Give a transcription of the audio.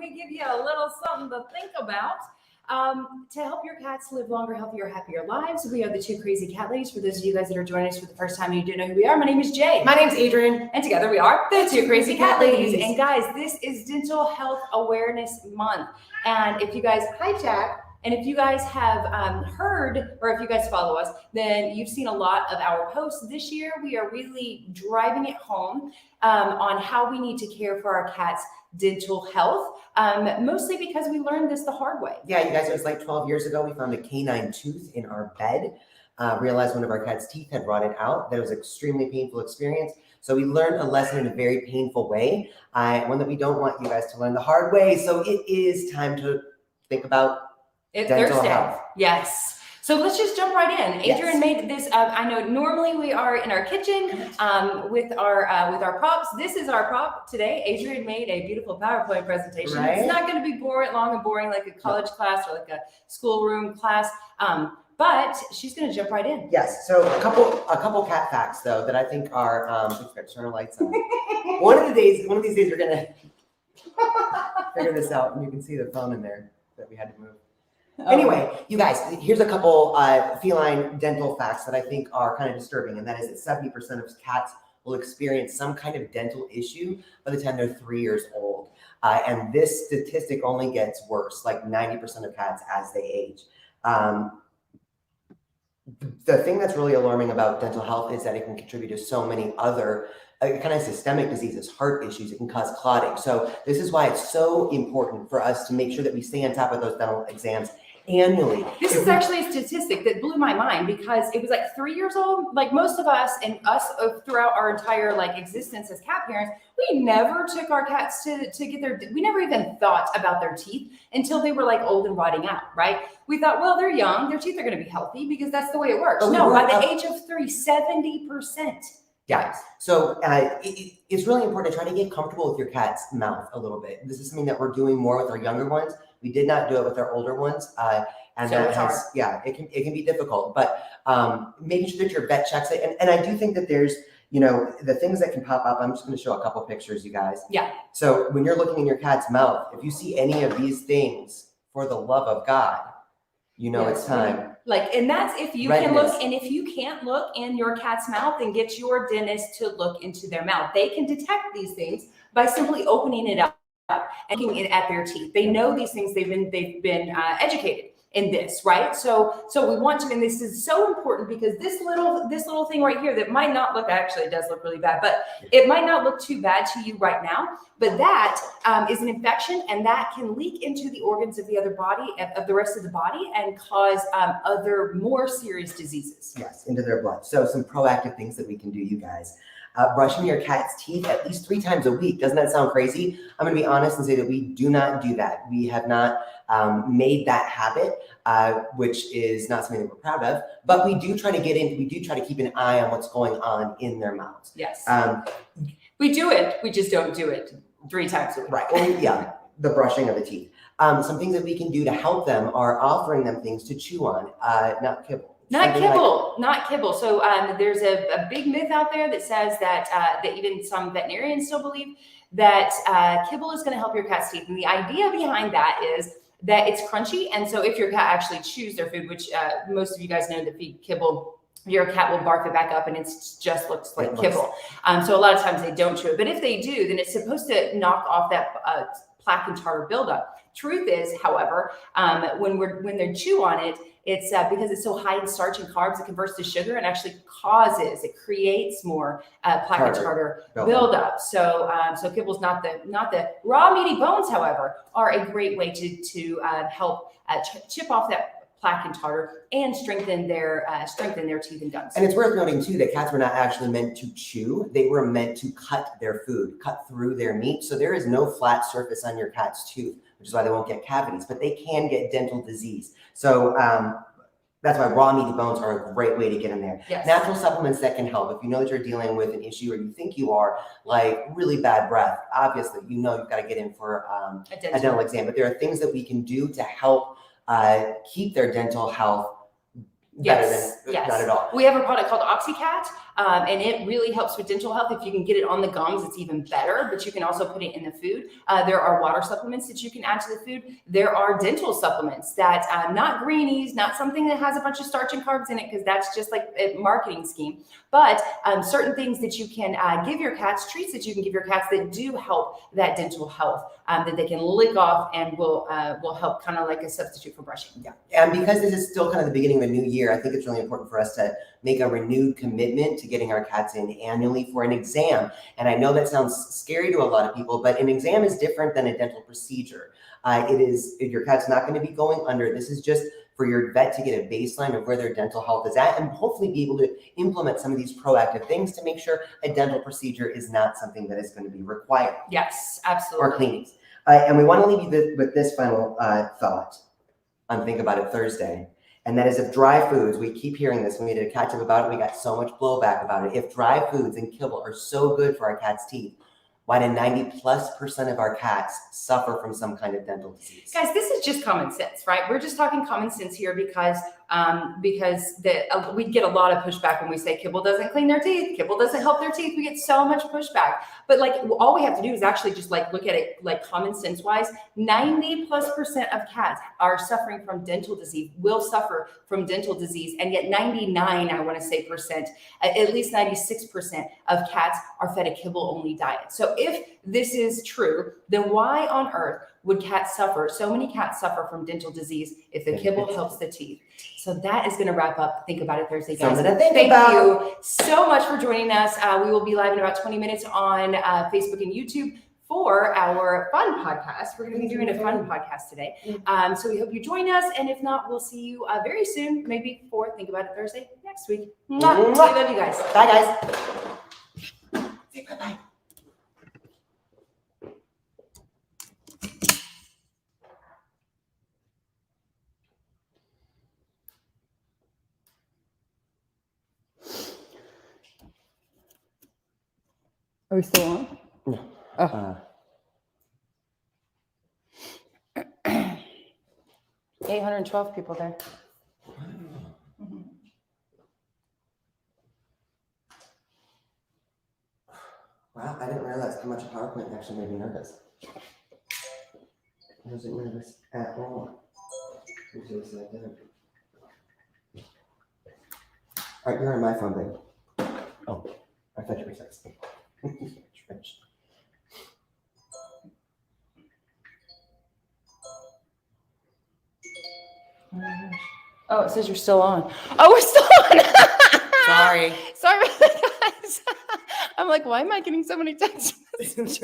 we give you a little something to think about. To help your cats live longer, healthier, happier lives, we are the Two Crazy Cat Ladies. For those of you guys that are joining us for the first time and you don't know who we are, my name is Jay. My name's Adrian. And together we are the Two Crazy Cat Ladies. And guys, this is Dental Health Awareness Month. And if you guys, hi Jack, and if you guys have heard, or if you guys follow us, then you've seen a lot of our posts. This year, we are really driving it home on how we need to care for our cats' dental health, mostly because we learned this the hard way. Yeah, you guys, it was like 12 years ago, we found a canine tooth in our bed, realized one of our cat's teeth had rotted out. That was an extremely painful experience. So we learned a lesson in a very painful way, one that we don't want you guys to learn the hard way. So it is time to think about dental health. Yes. So let's just jump right in. Adrian made this. I know normally we are in our kitchen with our props. This is our prop today. Adrian made a beautiful PowerPoint presentation. Right? It's not going to be long and boring like a college class or like a schoolroom class. But she's going to jump right in. Yes. So a couple cat facts though that I think are. Turn the lights on. One of these days we're gonna figure this out, and you can see the phone in there that we had to move. Anyway, you guys, here's a couple feline dental facts that I think are kind of disturbing, and that is that 70% of cats will experience some kind of dental issue by the time they're 3 years old. And this statistic only gets worse, like 90% of cats as they age. The thing that's really alarming about dental health is that it can contribute to so many other kind of systemic diseases, heart issues. It can cause clotting. So this is why it's so important for us to make sure that we stay on top of those dental exams annually. This is actually a statistic that blew my mind because it was like 3 years old. Like most of us and us throughout our entire existence as cat parents, we never took our cats to get we never even thought about their teeth until they were old and rotting out, right? We thought, well, they're young, their teeth are going to be healthy because that's the way it works. No, by the age of 3, 70%. Yeah. So it's really important to try to get comfortable with your cat's mouth a little bit. This is something that we're doing more with our younger ones. We did not do it with our older ones. And so that has, it can be difficult, but making sure that your vet checks it. And I do think that there's, the things that can pop up. I'm just going to show a couple pictures, you guys. Yeah. So when you're looking in your cat's mouth, if you see any of these things, for the love of God, it's time. And that's if you can look, and if you can't look in your cat's mouth, then get your dentist to look into their mouth. They can detect these things by simply opening it up and looking at their teeth. They know these things. They've been educated in this, right? So we want to, and this is so important because this little thing right here that might not look, actually it does look really bad, but it might not look too bad to you right now, but that is an infection, and that can leak into the organs of the rest of the body and cause other more serious diseases. Yes, into their blood. So some proactive things that we can do, you guys. Brushing your cat's teeth at least 3 times a week. Doesn't that sound crazy? I'm going to be honest and say that we do not do that. We have not made that habit, which is not something that we're proud of, but we do try to keep an eye on what's going on in their mouths. Yes. We do it. We just don't do it 3 times a week. Right. Well, the brushing of the teeth. Some things that we can do to help them are offering them things to chew on, not kibble. Not kibble. So there's a big myth out there that says that even some veterinarians still believe that kibble is going to help your cat's teeth. And the idea behind that is that it's crunchy. And so if your cat actually chews their food, which most of you guys know that feed kibble, your cat will bark it back up and it just looks like kibble. So a lot of times they don't chew it. But if they do, then it's supposed to knock off that plaque and tartar buildup. Truth is, however, when they chew on it, it's because it's so high in starch and carbs, it converts to sugar and actually creates more plaque and tartar buildup. So kibble's not the raw meaty bones, however, are a great way to help chip off that plaque and tartar and strengthen their teeth and gums. And it's worth noting too that cats were not actually meant to chew; they were meant to cut their food, cut through their meat. So there is no flat surface on your cat's tooth, which is why they won't get cavities, but they can get dental disease. So that's why raw meaty bones are a great way to get in there. Yes. Natural supplements that can help. If you know that you're dealing with an issue or you think you are, like really bad breath, obviously you've got to get in for a dental exam. But there are things that we can do to help keep their dental health better than not at all. We have a product called OxyCat. And it really helps with dental health. If you can get it on the gums, it's even better, but you can also put it in the food. There are water supplements that you can add to the food. There are dental supplements that, not greenies, not something that has a bunch of starch and carbs in it, because that's just like a marketing scheme, but certain things that you can give your cats, treats that you can give your cats that do help that dental health, that they can lick off and will help, kind of like a substitute for brushing. Yeah, and because this is still kind of the beginning of a new year, I think it's really important for us to make a renewed commitment to getting our cats in annually for an exam. And I know that sounds scary to a lot of people, but an exam is different than a dental procedure. Your cat's not going to be going under. This is just for your vet to get a baseline of where their dental health is at, and hopefully be able to implement some of these proactive things to make sure a dental procedure is not something that is going to be required. Yes, absolutely. Or cleanings. And we want to leave you with this final thought on Think About It Thursday. And that is, if dry foods, we keep hearing this, when we did a cat tip about it, we got so much blowback about it. If dry foods and kibble are so good for our cat's teeth, why do 90+% of our cats suffer from some kind of dental disease? Guys, this is just common sense, right? We're just talking common sense here because we get a lot of pushback when we say kibble doesn't clean their teeth, kibble doesn't help their teeth. We get so much pushback. But like, all we have to do is actually just like look at it like common sense wise. 90+% of cats are suffering from dental disease, will suffer from dental disease, and yet 99, I want to say percent, at least 96% of cats are fed a kibble only diet. So if this is true, then why on earth would cats suffer? So many cats suffer from dental disease if the kibble helps the teeth. So that is going to wrap up Think About It Thursday, guys. Thank you so much for joining us. We will be live in about 20 minutes on Facebook and YouTube for our fun podcast. We're going to be doing a fun podcast today. So we hope you join us. And if not, we'll see you very soon, maybe for Think About It Thursday next week. Mwah. We love you guys. Bye, guys. Say bye-bye. Are we still on? No. Oh. 812 people there. Wow, I didn't realize how much a PowerPoint actually made me nervous. I wasn't nervous at all. All right, you're on my phone, babe. Oh, I thought you were texting. Oh, it says you're still on. Oh, we're still on. Sorry. Sorry about that, guys. I'm like, why am I getting so many text messages?